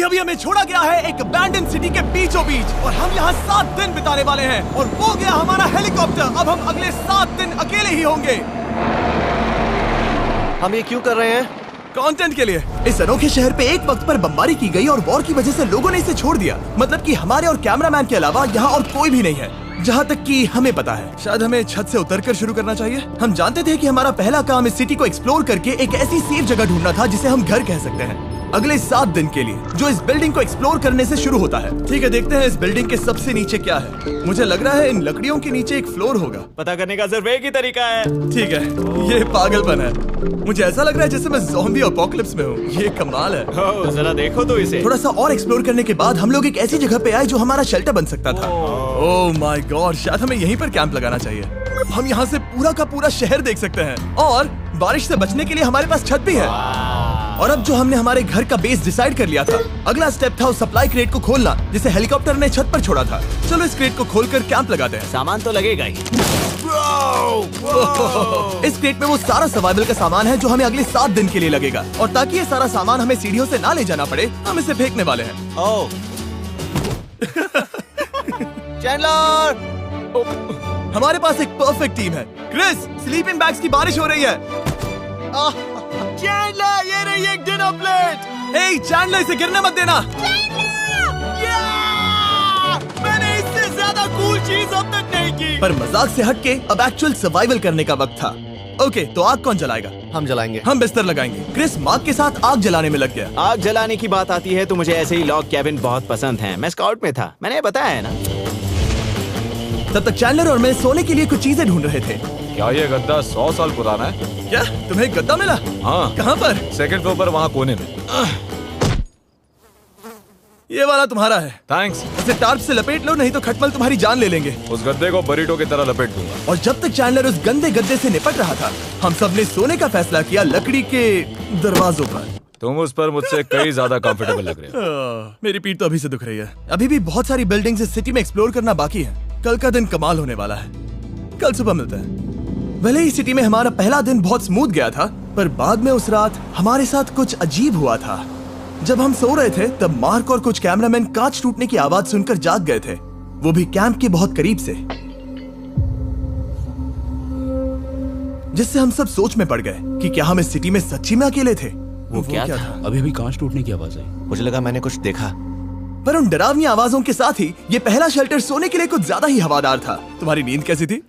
अभी हमें छोड़ा गया है एक अबैंडन सिटी के बीचों बीच और हम यहाँ 7 दिन बिताने वाले हैं और वो गया हमारा हेलीकॉप्टर। अब हम अगले 7 दिन अकेले ही होंगे। हम ये क्यों कर रहे हैं? कंटेंट के लिए। इस अनोखे शहर पे एक वक्त पर बमबारी की गई और वॉर की वजह से लोगों ने इसे छोड़ दिया। मतलब कि हमारे और कैमरामैन के अलावा यहाँ और कोई भी नहीं है, जहाँ तक कि हमें पता है। शायद हमें छत से उतरकर शुरू करना चाहिए। हम जानते थे कि हमारा पहला काम इस सिटी को एक्सप्लोर करके एक ऐसी सेफ जगह ढूंढना था जिसे हम घर कह सकते हैं, अगले 7 दिन के लिए, जो इस बिल्डिंग को एक्सप्लोर करने से शुरू होता है। ठीक है, देखते हैं इस बिल्डिंग के सबसे नीचे क्या है। मुझे लग रहा है इन लकड़ियों के नीचे एक फ्लोर होगा। पता करने का सिर्फ एक ही तरीका है। ठीक है, ये पागलपन है। मुझे ऐसा लग रहा है जैसे मैं ज़ॉम्बी अपोकलिप्स में हूँ। ये कमाल है। ओह, जरा देखो तो इसे। थोड़ा सा और एक्सप्लोर करने के बाद हम लोग एक ऐसी जगह पे आए जो हमारा शेल्टर बन सकता था। ओह माय गॉड, शायद हमें यहीं पर कैंप लगाना चाहिए। हम यहाँ से पूरा का पूरा शहर देख सकते हैं और बारिश से बचने के लिए हमारे पास छत भी है। और अब जो हमने हमारे घर का बेस डिसाइड कर लिया था, अगला स्टेप था उस सप्लाई क्रेट को खोलना जिसे हेलीकॉप्टर ने छत पर छोड़ा था। चलो इस क्रेट को खोलकर कैंप लगाते हैं। सामान तो लगेगा ही। इस क्रेट में वो सारा सर्वाइवल का सामान है जो हमें अगले 7 दिन के लिए लगेगा। और ताकि ये सारा सामान हमें सीढ़ियों से ना ले जाना पड़े, हम इसे फेंकने वाले हैं। ओह चैंडलर, हमारे पास एक परफेक्ट टीम है। क्रिस, स्लीपिंग बैग्स की बारिश हो रही है। चैंडलर, ये रही एक डिनर प्लेट। हे चैंडलर, इसे गिरने मत देना। मैंने इससे ज्यादा कूल चीज अब तक नहीं की। पर मजाक से हटके अब एक्चुअल सर्वाइवल करने का वक्त था। ओके, तो आग कौन जलाएगा? हम जलाएंगे। हम बिस्तर लगाएंगे। क्रिस मार्क के साथ आग जलाने में लग गया। आग जलाने की बात आती है तो मुझे ऐसे ही लॉग कैबिन बहुत पसंद है। मैं स्काउट में था, मैंने बताया है ना। तब तक चैंडलर और मैं सोने के लिए कुछ चीजें ढूंढ रहे थे। क्या ये गद्दा 100 साल पुराना है? क्या तुम्हें गद्दा मिला? हाँ। कहाँ पर? सेकंड फ्लोर पर, वहाँ कोने में। ये वाला तुम्हारा है। थैंक्स। इसे टार्प से लपेट लो, नहीं तो खटमल तुम्हारी जान ले लेंगे। उस गद्दे को बरीटो की तरह लपेट दूंगा। और जब तक चैंडलर उस गंदे गद्दे से निपट रहा था, हम सब ने सोने का फैसला किया लकड़ी के दरवाजों पर। तुम उस पर मुझसे कई ज्यादा कंफर्टेबल लग रहे हो। मेरी पीठ तो अभी से दुख रही है। अभी भी बहुत सारी बिल्डिंग्स इस सिटी में एक्सप्लोर करना बाकी है। कल का दिन कमाल होने वाला है। कल सुबह मिलते हैं। भले ही सिटी में हमारा पहला दिन बहुत स्मूथ गया था, पर बाद में उस रात हमारे साथ कुछ अजीब हुआ था। जब हम सो रहे थे तब मार्क और कुछ कैमरामैन कांच टूटने की आवाज सुनकर जाग गए थे, वो भी कैंप के बहुत करीब से, जिससे हम सब सोच में पड़ गए कि क्या हम इस सिटी में सच्ची में अकेले थे। वो क्या था? अभी कांच टूटने की आवाज आई। मुझे लगा मैंने कुछ देखा। पर उन डरावनी आवाजों के साथ ही ये पहला शेल्टर सोने के लिए कुछ ज्यादा ही हवादार था। तुम्हारी नींद कैसी थी?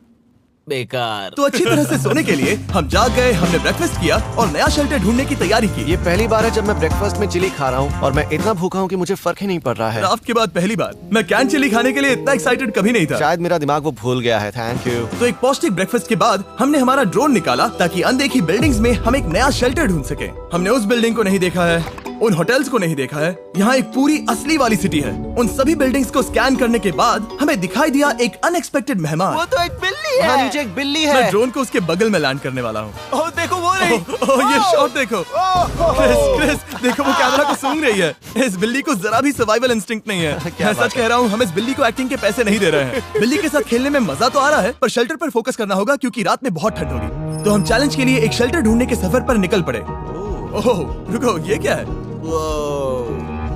बेकार। तो अच्छी तरह से सोने के लिए हम जाग गए। हमने ब्रेकफास्ट किया और नया शेल्टर ढूंढने की तैयारी की। ये पहली बार है जब मैं ब्रेकफास्ट में चिली खा रहा हूँ और मैं इतना भूखा हूँ कि मुझे फर्क ही नहीं पड़ रहा है। राफ्ट के बाद पहली बार मैं कैन चिली खाने के लिए इतना एक्साइटेड कभी नहीं था। शायद मेरा दिमाग वो भूल गया है। Thank you. तो एक पौष्टिक ब्रेकफास्ट के बाद हमने हमारा ड्रोन निकाला ताकि अनदेखी बिल्डिंग्स में हम एक नया शेल्टर ढूंढ सके। हमने उस बिल्डिंग को नहीं देखा है, उन होटल्स को नहीं देखा है। यहाँ एक पूरी असली वाली सिटी है। उन सभी बिल्डिंग्स को स्कैन करने के बाद हमें दिखाई दिया एक अनएक्सपेक्टेड मेहमान। वो तो एक बिल्ली वहाँ है। नीचे एक बिल्ली मैं है। ड्रोन को उसके बगल में लैंड करने वाला हूँ। ओह देखो वो रही। ये शॉट देखो। क्रिस देखो, वो कैमरा को सूंघ रही है। इस बिल्ली को जरा भी सर्वाइवल इंस्टिंक्ट नहीं है। मैं सच कह रहा हूँ, हम इस बिल्ली को एक्टिंग के पैसे नहीं दे रहे हैं। बिल्ली के साथ खेलने में मजा तो आ रहा है, पर शेल्टर पर फोकस करना होगा क्योंकि रात में बहुत ठंड होगी। तो हम चैलेंज के लिए एक शेल्टर ढूंढने के सफर पर निकल पड़े। ओह रुको, ये क्या है?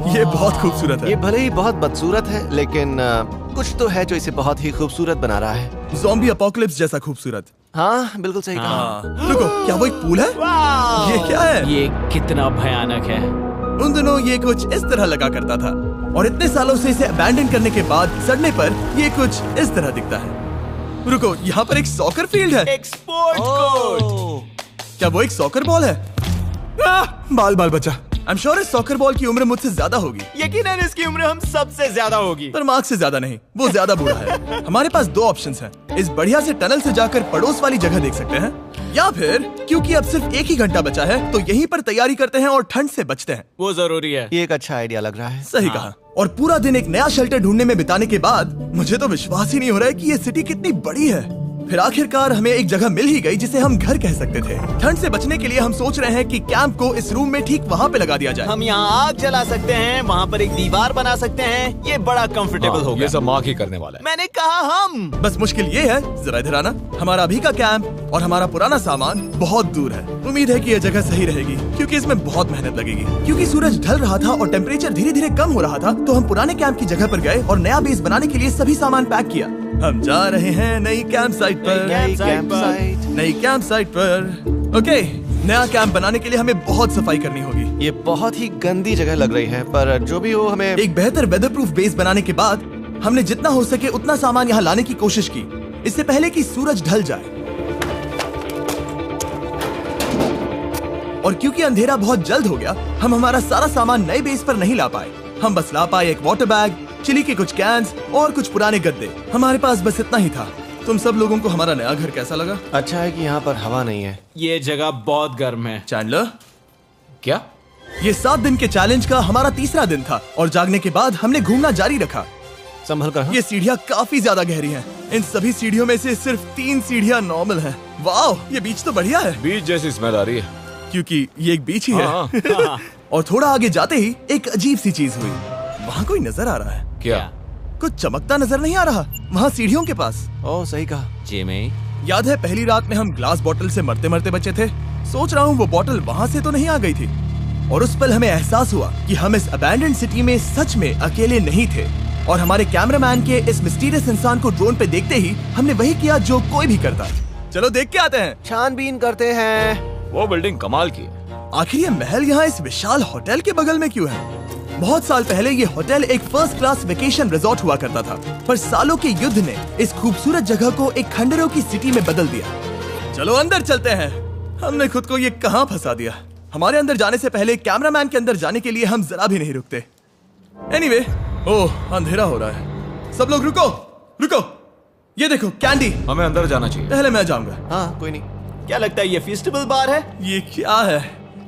ये बहुत खूबसूरत है। ये भले ही बहुत बदसूरत है, लेकिन कुछ तो है जो इसे बहुत ही खूबसूरत बना रहा है। ज़ॉम्बी अपोकलिप्स जैसा खूबसूरत। हाँ बिल्कुल सही कहा। रुको, क्या वो एक पूल है? ये क्या है? ये कितना भयानक है। उन दिनों ये कुछ इस तरह लगा करता था और इतने सालों से इसे अबैंडन करने के बाद सड़ने पर ये कुछ इस तरह दिखता है। रुको, यहाँ पर एक सॉकर फील्ड है। एक स्पोर्ट कोर्ट। क्या वो एक सॉकर बॉल है? बाल बाल बचा। आई एम श्योर इस सॉकर बॉल की उम्र मुझसे ज्यादा होगी। यकीनन इसकी उम्र हम सबसे ज्यादा होगी। पर मार्क से ज्यादा नहीं, वो ज्यादा बूढ़ा है। हमारे पास 2 ऑप्शंस हैं। इस बढ़िया से टनल से जाकर पड़ोस वाली जगह देख सकते हैं, या फिर क्योंकि अब सिर्फ 1 ही घंटा बचा है तो यहीं पर तैयारी करते हैं और ठंड से बचते हैं। वो जरूरी है। ये एक अच्छा आइडिया लग रहा है। सही कहा। और पूरा दिन एक नया शेल्टर ढूंढने में बिताने के बाद मुझे तो विश्वास ही नहीं हो रहा है कि ये सिटी कितनी बड़ी है। फिर आखिरकार हमें एक जगह मिल ही गई जिसे हम घर कह सकते थे। ठंड से बचने के लिए हम सोच रहे हैं कि कैंप को इस रूम में ठीक वहाँ पे लगा दिया जाए। हम यहाँ आग जला सकते हैं, वहाँ पर एक दीवार बना सकते हैं। ये बड़ा कंफर्टेबल होगा। ये सब मार्क ही करने वाला है। मैंने कहा हम। बस मुश्किल ये है, जरा इधर आना, हमारा अभी का कैंप और हमारा पुराना सामान बहुत दूर है। उम्मीद है कि यह जगह सही रहेगी क्योंकि इसमें बहुत मेहनत लगेगी। क्योंकि सूरज ढल रहा था और टेम्परेचर धीरे धीरे कम हो रहा था, तो हम पुराने कैंप की जगह पर गए और नया बेस बनाने के लिए सभी सामान पैक किया। हम जा रहे हैं नई कैंप साइट पर। नई कैंप साइट पर। ओके, नया कैंप बनाने के लिए हमें बहुत सफाई करनी होगी। ये बहुत ही गंदी जगह लग रही है, पर जो भी हो हमें एक बेहतर वेदर प्रूफ बेस बनाने के बाद हमने जितना हो सके उतना सामान यहाँ लाने की कोशिश की, इससे पहले कि सूरज ढल जाए। और क्योंकि अंधेरा बहुत जल्द हो गया, हम हमारा सारा सामान नए बेस पर नहीं ला पाए। हम बस ला पाए एक वाटर बैग, चिली के कुछ कैंस और कुछ पुराने गद्दे। हमारे पास बस इतना ही था। तुम सब लोगों को हमारा नया घर कैसा लगा? अच्छा है कि यहाँ पर हवा नहीं है। ये जगह बहुत गर्म है। चैंडलर, क्या? ये 7 दिन के चैलेंज का हमारा तीसरा दिन था और जागने के बाद हमने घूमना जारी रखा। संभल कर। ये सीढ़ियाँ काफी ज्यादा गहरी हैं। इन सभी सीढ़ियों में से सिर्फ 3 सीढ़ियाँ नॉर्मल हैं। वाह, ये बीच तो बढ़िया है। बीच जैसी स्मेल आ रही है। क्योंकि ये एक बीच ही है। हाँ। और थोड़ा आगे जाते ही एक अजीब सी चीज हुई। वहाँ कोई नजर आ रहा है। क्या? कुछ चमकता नजर नहीं आ रहा वहाँ सीढ़ियों के पास। ओह, सही कहा। जिमी, याद है पहली रात में हम ग्लास बॉटल से मरते मरते बचे थे? सोच रहा हूँ वो बॉटल वहाँ से तो नहीं आ गई थी। और उस पल हमें एहसास हुआ कि हम इस अबैंडन्ड सिटी में सच में अकेले नहीं थे। और हमारे कैमरामैन के इस मिस्टीरियस इंसान को ड्रोन पे देखते ही हमने वही किया जो कोई भी करता। चलो देख के आते हैं। छानबीन करते हैं। वो बिल्डिंग कमाल की है। आखिर ये महल यहाँ इस विशाल होटल के बगल में क्यों है? बहुत साल पहले ये होटल एक फर्स्ट क्लास वेकेशन रिजॉर्ट हुआ करता था, पर सालों के युद्ध ने इस खूबसूरत जगह को एक खंडरों की सिटी में बदल दिया। चलो अंदर चलते हैं। हमने खुद को ये कहाँ फंसा दिया। हमारे अंदर जाने से पहले कैमरामैन के अंदर जाने के लिए हम जरा भी नहीं रुकते। एनीवे, ओह अंधेरा हो रहा है। सब लोग रुको रुको, ये देखो कैंडी। हमें अंदर जाना चाहिए। पहले मैं जाऊंगा। हाँ, कोई नहीं। क्या लगता है ये फेस्टिवल बार है? ये क्या है?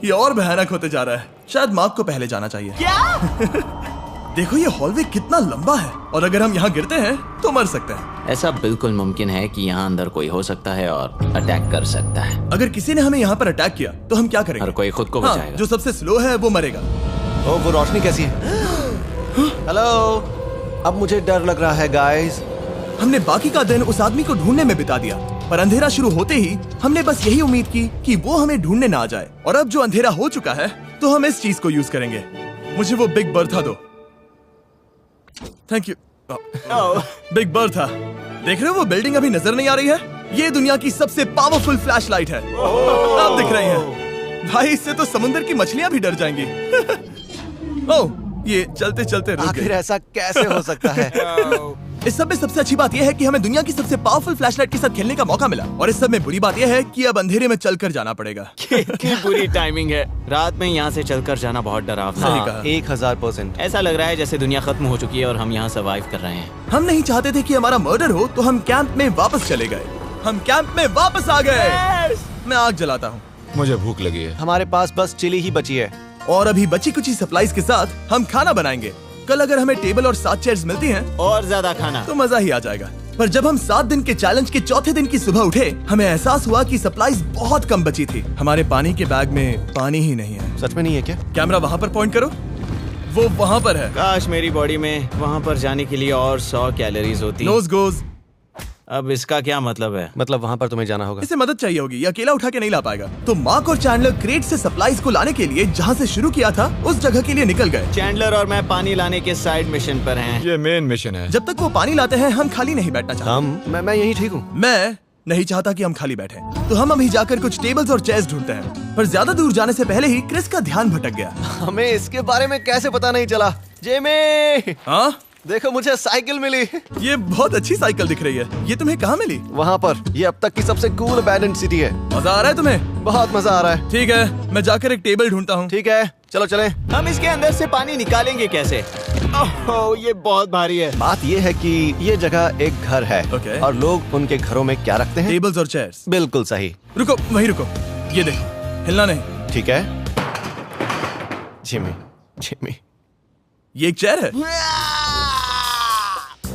ये और भयानक होते जा रहा है। शायद मार्क को पहले जाना चाहिए। क्या? देखो ये हॉलवे कितना लंबा है और अगर हम यहाँ गिरते हैं तो मर सकते हैं। ऐसा बिल्कुल मुमकिन है कि यहाँ अंदर कोई हो सकता है और अटैक कर सकता है। अगर किसी ने हमें यहाँ पर अटैक किया तो हम क्या करेंगे? हर कोई खुद को हाँ, बचाएगा। जो सबसे स्लो है वो मरेगा। ओह, वो रोशनी कैसी है? हेलो, अब मुझे डर लग रहा है गाइस। हमने बाकी का दिन उस आदमी को ढूंढने में बिता दिया, पर अंधेरा शुरू होते ही हमने बस यही उम्मीद की कि वो हमें ढूंढने ना आ जाए। और अब जो अंधेरा हो चुका है तो हम इस चीज को यूज करेंगे। मुझे वो बिग बर्था दो। Thank you. बिग बर्था, देख रहे हो वो बिल्डिंग अभी नजर नहीं आ रही है? ये दुनिया की सबसे पावरफुल फ्लैशलाइट है। आप दिख रही हैं। भाई इससे तो समुद्र की मछलियां भी डर जाएंगी। ओह, ये चलते चलते रुक आखिर गई। ऐसा कैसे हो सकता है? इस सब में सबसे अच्छी बात यह है कि हमें दुनिया की सबसे पावरफुल फ्लैशलाइट के साथ खेलने का मौका मिला। और इस सब में बुरी बात यह है कि अब अंधेरे में चलकर जाना पड़ेगा। कितनी बुरी टाइमिंग है। रात में यहाँ से चलकर जाना बहुत डरावना सही है। कहा। 1000%। ऐसा लग रहा है जैसे दुनिया खत्म हो चुकी है और हम यहाँ सर्वाइव कर रहे हैं। हम नहीं चाहते थे कि हमारा मर्डर हो, तो हम कैंप में वापस चले गए। हम कैंप में वापस आ गए। मैं आग जलाता हूँ। मुझे भूख लगी है। हमारे पास बस चिली ही बची है। और अभी बची कुची सप्लाईज के साथ हम खाना बनाएंगे। कल अगर हमें टेबल और 7 चेयर्स मिलती हैं और ज्यादा खाना तो मजा ही आ जाएगा। पर जब हम 7 दिन के चैलेंज के चौथे दिन की सुबह उठे, हमें एहसास हुआ कि सप्लाईज बहुत कम बची थी। हमारे पानी के बैग में पानी ही नहीं है। सच में नहीं है क्या? कैमरा वहाँ पर पॉइंट करो। वो वहाँ पर है। काश मेरी बॉडी में वहाँ पर जाने के लिए और 100 कैलोरीज होती। नोज गोज। अब इसका क्या मतलब है? मतलब वहाँ पर तुम्हें जाना होगा। इसे मदद चाहिए होगी, ये अकेला उठा के नहीं ला पाएगा। तो मार्क और चैंडलर क्रेट से सप्लाईज को लाने के लिए जहाँ से शुरू किया था उस जगह के लिए निकल गए। चैंडलर और मैं पानी लाने के साइड मिशन पर हैं। ये मेन मिशन है। जब तक वो पानी लाते हैं हम खाली नहीं बैठना चाहते। मैं यही ठीक हूँ। मैं नहीं चाहता कि हम खाली बैठे, तो हम अभी जाकर कुछ टेबल्स और चेयर्स ढूंढते हैं। पर ज्यादा दूर जाने से पहले ही क्रिस का ध्यान भटक गया। हमें इसके बारे में कैसे पता नहीं चला? जेमी, हाँ, देखो मुझे साइकिल मिली। ये बहुत अच्छी साइकिल दिख रही है। ये तुम्हें कहाँ मिली? वहाँ पर। ये अब तक की सबसे कूल अबैंडन्ड सिटी है। मजा आ रहा है तुम्हें? बहुत मजा आ रहा है। ठीक है, मैं जाकर एक टेबल ढूंढता हूँ। ठीक है, चलो चलें। हम इसके अंदर से पानी निकालेंगे कैसे? ओह, ये बहुत भारी है। बात ये है कि ये जगह एक घर है। Okay. और लोग उनके घरों में क्या रखते हैं? टेबल्स और चेयर्स। बिल्कुल सही। रुको, वहीं रुको। ये देखो, हिलना नहीं। ठीक है। जिमी, जिमी, ये एक चेयर है।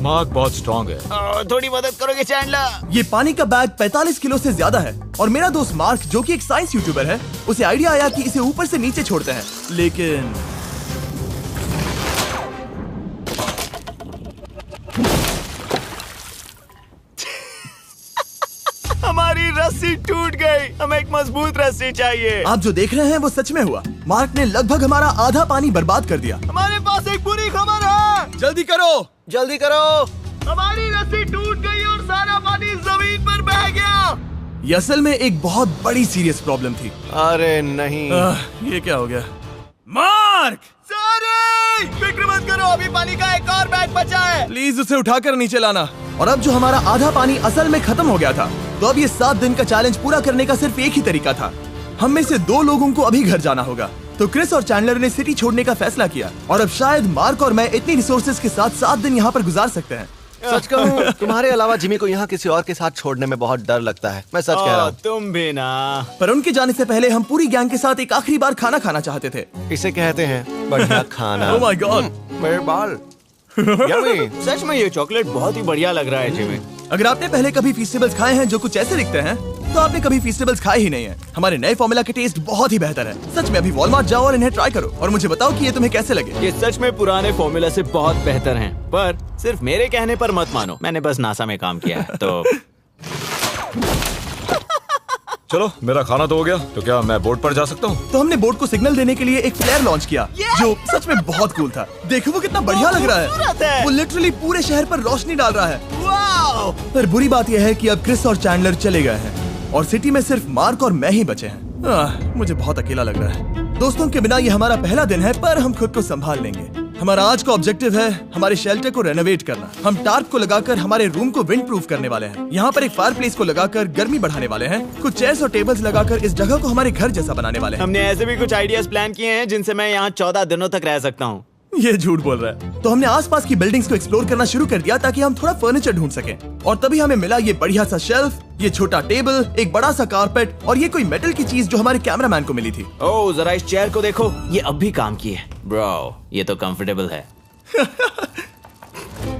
मार्क बहुत स्ट्रांग है। थोड़ी मदद करोगे चैंडलर? ये पानी का बैग 45 किलो से ज्यादा है और मेरा दोस्त मार्क जो कि एक साइंस यूट्यूबर है, उसे आइडिया आया कि इसे ऊपर से नीचे छोड़ते हैं, लेकिन हमारी रस्सी टूट गई। हमें एक मजबूत रस्सी चाहिए। आप जो देख रहे हैं वो सच में हुआ। मार्क ने लगभग हमारा आधा पानी बर्बाद कर दिया। हमारे पास एक बुरी खबर है। जल्दी करो। जल्दी करो। हमारी रस्सी टूट गई और सारा पानी जमीन पर बह गया। ये असल में एक बहुत बड़ी सीरियस प्रॉब्लम थी। अरे नहीं। ये क्या हो गया? मार्क! सॉरी! फिक्र मत करो, अभी पानी का एक और बैग बचा है। प्लीज उसे उठाकर नीचे लाना। और अब जो हमारा आधा पानी असल में खत्म हो गया था, तो अब ये 7 दिन का चैलेंज पूरा करने का सिर्फ एक ही तरीका था। हम में से 2 लोगों को अभी घर जाना होगा। तो क्रिस और चैंडलर ने सिटी छोड़ने का फैसला किया और अब शायद मार्क और मैं इतनी रिसोर्सेज के साथ 7 दिन यहाँ पर गुजार सकते हैं। सच कहूँ, तुम्हारे अलावा जिमी को यहाँ किसी और के साथ छोड़ने में बहुत डर लगता है। मैं सच कह रहा हूँ। तुम भी ना। पर उनके जाने से पहले हम पूरी गैंग के साथ एक आखिरी बार खाना खाना चाहते थे। इसे कहते हैं बढ़िया खाना। Oh my God! मेरे बाल। यम्मी। सच में ये चॉकलेट बहुत ही बढ़िया लग रहा है जिमी। अगर आपने पहले कभी फीस्टेबल्स खाए हैं जो कुछ ऐसे दिखते हैं, तो आपने कभी फीस्टेबल्स खाए ही नहीं है। हमारे नए फॉर्मूला के टेस्ट बहुत ही बेहतर है। सच में अभी वॉलमार्ट जाओ और इन्हें ट्राई करो और मुझे बताओ कि ये तुम्हें कैसे लगे। ये सच में पुराने फॉर्मूला से बहुत बेहतर हैं, पर सिर्फ मेरे कहने पर मत मानो। मैंने बस नासा में काम किया है तो। चलो मेरा खाना तो हो गया, तो क्या मैं बोट पर जा सकता हूँ? तो हमने बोट को सिग्नल देने के लिए एक फ्लेयर लॉन्च किया, जो सच में बहुत कूल था। देखो वो कितना बढ़िया लग रहा है। वो लिटरली पूरे शहर पर रोशनी डाल रहा है। वाओ! पर बुरी बात यह है कि अब क्रिस और चैंडलर चले गए हैं और सिटी में सिर्फ मार्क और मैं ही बचे हैं। मुझे बहुत अकेला लग रहा है। दोस्तों के बिना ये हमारा पहला दिन है, पर हम खुद को संभाल लेंगे। हमारा आज का ऑब्जेक्टिव है हमारे शेल्टर को रेनोवेट करना। हम टार्प को लगाकर हमारे रूम को विंड प्रूफ करने वाले हैं। यहाँ पर एक फायर प्लेस को लगाकर गर्मी बढ़ाने वाले हैं। कुछ चेयर्स और टेबल्स लगाकर इस जगह को हमारे घर जैसा बनाने वाले हैं। हमने ऐसे भी कुछ आइडियाज प्लान किए हैं जिनसे मैं यहाँ 14 दिनों तक रह सकता हूँ। ये झूठ बोल रहा है। तो हमने आसपास की बिल्डिंग्स को एक्सप्लोर करना शुरू कर दिया ताकि हम थोड़ा फर्नीचर ढूंढ सकें। और तभी हमें मिला ये बढ़िया सा शेल्फ, ये छोटा टेबल, एक बड़ा सा कारपेट और ये कोई मेटल की चीज जो हमारे कैमरामैन को मिली थी। ओह, जरा इस चेयर को देखो, ये अब भी काम की है। ब्रो, ये तो कंफर्टेबल है।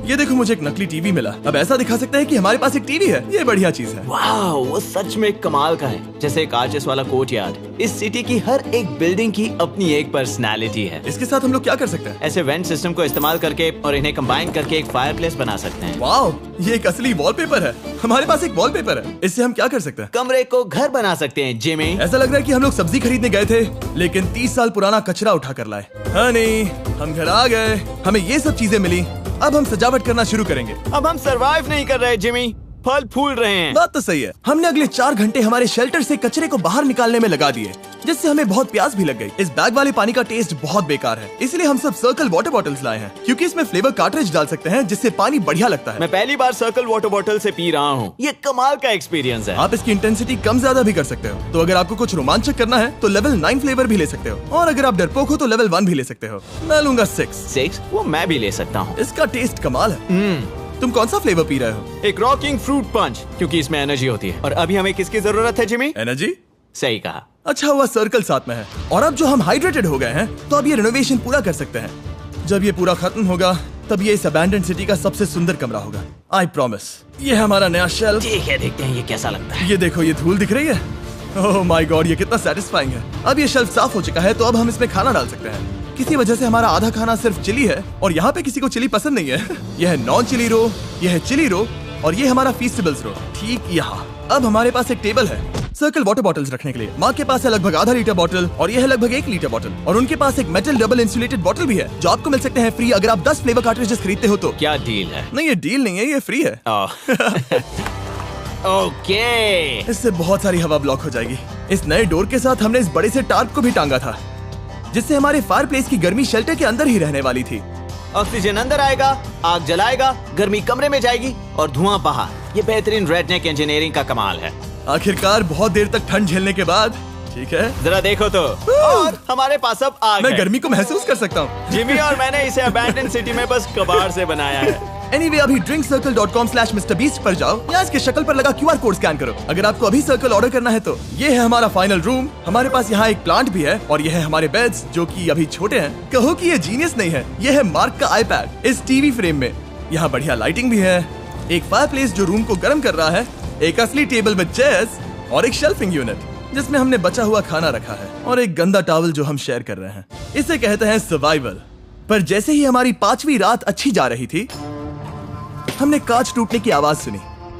ये देखो, मुझे एक नकली टीवी मिला। अब ऐसा दिखा सकते हैं कि हमारे पास एक टीवी है। ये बढ़िया चीज है। वाओ, वो सच में कमाल का है। जैसे एक आर्चेस वाला कोर्टयार्ड। इस सिटी की हर एक बिल्डिंग की अपनी एक पर्सनालिटी है। इसके साथ हम लोग क्या कर सकते हैं? ऐसे वेंट सिस्टम को इस्तेमाल करके और इन्हें कंबाइन करके एक फायर प्लेस बना सकते हैं। वाओ, ये एक असली वॉलपेपर है। हमारे पास एक वॉलपेपर है। इससे हम क्या कर सकते हैं? कमरे को घर बना सकते हैं जिमी। ऐसा लग रहा है कि हम लोग सब्जी खरीदने गए थे, लेकिन 30 साल पुराना कचरा उठा कर लाए। हनी, हम घर आ गए। हमें ये सब चीजें मिली। अब हम सजावट करना शुरू करेंगे। अब हम सरवाइव नहीं कर रहे जिमी, फल फूल रहे हैं। बात तो सही है। हमने अगले 4 घंटे हमारे शेल्टर से कचरे को बाहर निकालने में लगा दिए, जिससे हमें बहुत प्यास भी लग गई। इस बैग वाले पानी का टेस्ट बहुत बेकार है, इसलिए हम सब सर्कल वाटर बॉटल्स लाए हैं, क्योंकि इसमें फ्लेवर कार्ट्रिज डाल सकते हैं, जिससे पानी बढ़िया लगता है। मैं पहली बार सर्कल वाटर बॉटल से पी रहा हूँ। ये कमाल का एक्सपीरियंस है। आप इसकी इंटेंसिटी कम ज्यादा भी कर सकते हो। तो अगर आपको कुछ रोमांचक करना है तो लेवल 9 फ्लेवर भी ले सकते हो, और अगर आप डरपोक हो तो लेवल 1 भी ले सकते हो। मैं लूंगा 6। वो मैं भी ले सकता हूँ। इसका टेस्ट कमाल है। तुम कौन सा फ्लेवर पी रहे हो? एक रॉकिंग फ्रूट पंच, क्योंकि इसमें एनर्जी होती है। और अभी हमें किसकी जरूरत है जिमी? एनर्जी? सही कहा। अच्छा हुआ सर्कल साथ में है। और अब जो हम हाइड्रेटेड हो गए हैं, तो अब ये रिनोवेशन पूरा कर सकते हैं। जब ये पूरा खत्म होगा, तब ये इस अबैंडन्ड सिटी का सबसे सुंदर कमरा होगा। I promise. ये है हमारा नया शेल्फ। ठीक है, देखते हैं ये कैसा लगता है। ये देखो, ये धूल दिख रही है। ओह माय गॉड, ये कितना सेटिस्फाइंग है। अब ये शेल्फ साफ हो चुका है, तो अब हम इसमें खाना डाल सकते हैं। किसी वजह से हमारा आधा खाना सिर्फ चिली है, और यहाँ पे किसी को चिली पसंद नहीं है। यह है नॉन चिली रो, यह है चिली रो, और ये हमारा फीस्टेबल्स रो, ठीक यहाँ। अब हमारे पास एक टेबल है सर्कल वाटर बॉटल्स रखने के लिए। माँ के पास है लगभग आधा लीटर बॉटल, और यह है लगभग 1 लीटर बॉटल। और उनके पास एक मेटल डबल इंसुलेटेड बॉटल भी है, जो आपको मिल सकते हैं फ्री अगर आप 10 फ्लेवर कार्ट्रिजेस खरीदते हो तो। क्या डील है? नहीं, ये डील नहीं है, ये फ्री है। ओके। इससे बहुत सारी हवा ब्लॉक हो जाएगी। इस नए डोर के साथ हमने इस बड़े से टार्प को भी टांगा था, जिससे हमारे फायर प्लेस की गर्मी शेल्टर के अंदर ही रहने वाली थी। ऑक्सीजन अंदर आएगा, आग जलाएगा, गर्मी कमरे में जाएगी और धुआं बाहर। ये बेहतरीन रेडनेक इंजीनियरिंग का कमाल है। आखिरकार बहुत देर तक ठंड झेलने के बाद, ठीक है, जरा देखो तो। और हमारे पास अब आग मैं है। गर्मी को महसूस कर सकता हूँ। जिमी और मैंने इसे अबैंडन सिटी में बस कबाड़ से बनाया है। Anyway, अभी drinkcircle.com/MrBeast पर जाओ या इसके शक्ल पर लगा QR कोड स्कैन करो। अगर आपको अभी सर्कल ऑर्डर करना है तो ये है हमारा फाइनल रूम। हमारे पास यहाँ एक प्लांट भी है, और ये है हमारे बेड्स, जो कि अभी छोटे हैं। कहो कि ये जीनियस नहीं है, ये है मार्क का आईपैड इस टीवी फ्रेम में। यहाँ बढ़िया लाइटिंग भी है, एक फायरप्लेस जो रूम को गर्म कर रहा है, एक असली टेबल विद चेयर्स और एक शेल्फिंग यूनिट जिसमें हमने बचा हुआ खाना रखा है, और एक गंदा टॉवल जो हम शेयर कर रहे हैं। इसे कहते हैं सर्वाइवल। पर जैसे ही हमारी 5वीं रात अच्छी जा रही थी, हमने कांच टूटने की आवाज सुनी।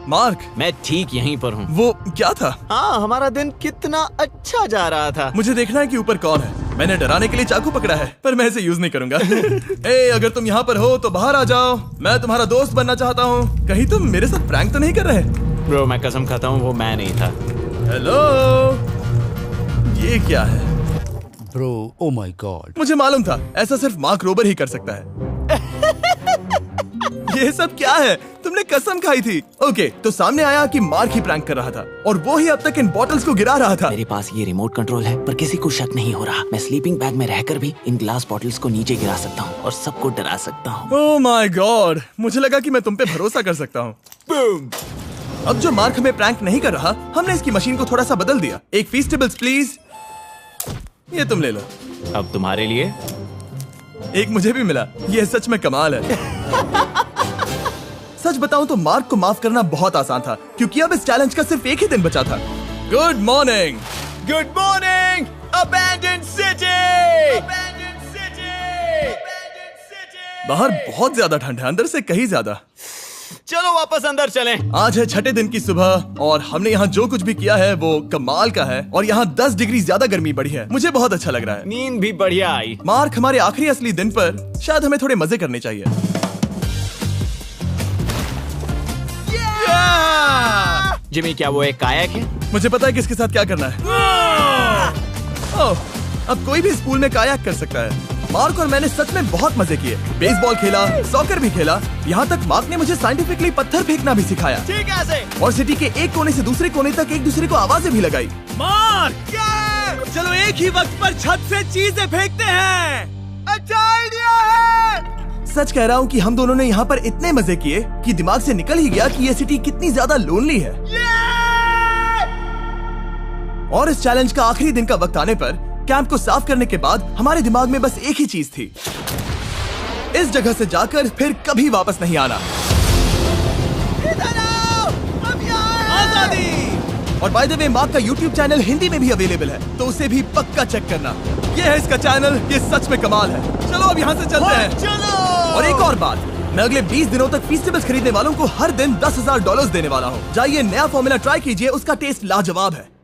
मार्क, मैं ठीक यहीं पर हूँ। वो क्या था? हाँ, हमारा दिन कितना अच्छा जा रहा था। मुझे देखना है कि ऊपर कौन है। मैंने डराने के लिए चाकू पकड़ा है, पर मैं इसे यूज नहीं करूंगा। ए, अगर तुम यहाँ पर हो तो बाहर आ जाओ, मैं तुम्हारा दोस्त बनना चाहता हूँ। कहीं तुम मेरे साथ प्रैंक तो नहीं कर रहे? ब्रो, मैं कसम खाता हूँ वो मैं नहीं था। हेलो, ये क्या है? Bro, oh my God. मुझे मालूम था ऐसा सिर्फ मार्क रोबर ही कर सकता है। ये सब क्या है? तुमने कसम खाई थी। ओके, तो सामने आया कि मार्क ही प्रैंक कर रहा था, और वो ही अब तक इन बॉटल्स को गिरा रहा था। मेरे पास ये रिमोट कंट्रोल है, पर किसी को शक नहीं हो रहा। मैं स्लीपिंग बैग में रहकर भी इन ग्लास बॉटल्स को नीचे गिरा सकता हूँ और सबको डरा सकता हूँ। ओह माय गॉड, मुझे लगा कि मैं तुम पे भरोसा कर सकता हूँ। अब जो मार्क हमें प्रैंक नहीं कर रहा, हमने इसकी मशीन को थोड़ा सा बदल दिया। एक फीस्टेबल्स प्लीज, ये तुम ले लो। अब तुम्हारे लिए एक मुझे भी मिला। ये सच में कमाल है। सच बताऊं तो मार्क को माफ करना बहुत आसान था, क्योंकि अब इस चैलेंज का सिर्फ एक ही दिन बचा था। Good morning. Good morning abandoned city. बाहर बहुत ज्यादा ठंड है, अंदर से कहीं ज्यादा। चलो वापस अंदर चलें। आज है 6ठे दिन की सुबह, और हमने यहाँ जो कुछ भी किया है वो कमाल का है, और यहाँ 10 डिग्री ज्यादा गर्मी बढ़ी है। मुझे बहुत अच्छा लग रहा है। नींद भी बढ़िया आई। मार्क, हमारे आखिरी असली दिन पर शायद हमें थोड़े मजे करने चाहिए। जिमी, क्या वो एक कायाक है? मुझे पता है किसके साथ क्या करना है। ओह, अब कोई भी स्कूल में कायाक कर सकता है। मार्क और मैंने सच में बहुत मजे किए। बेसबॉल खेला, सॉकर भी खेला, यहाँ तक मार्क ने मुझे साइंटिफिकली पत्थर फेंकना भी सिखाया। ठीक है। और सिटी के एक कोने से दूसरे कोने तक एक दूसरे को आवाजें भी लगाई। मार्क, चलो एक ही वक्त पर छत से चीजें फेंकते हैं। अच्छा आइडिया है। सच कह रहा हूँ कि हम दोनों ने यहाँ पर इतने मजे किए कि दिमाग से निकल ही गया कि ये सिटी कितनी ज्यादा लोनली है। और इस चैलेंज का आखिरी दिन का वक्त आने पर कैंप को साफ करने के बाद हमारे दिमाग में बस एक ही चीज थी, इस जगह से जाकर फिर कभी वापस नहीं आना। आजादी। और बाय द वे, मार्क का YouTube चैनल हिंदी में भी अवेलेबल है, तो उसे भी पक्का चेक करना। ये है इसका चैनल, ये सच में कमाल है। चलो अब यहाँ से चलते हैं। चलो। और एक और बात, मैं अगले 20 दिनों तक फीस्टेबल्स खरीदने वालों को हर दिन $10,000 देने वाला हूँ। जाइए, नया फॉर्मूला ट्राई कीजिए, उसका टेस्ट लाजवाब है।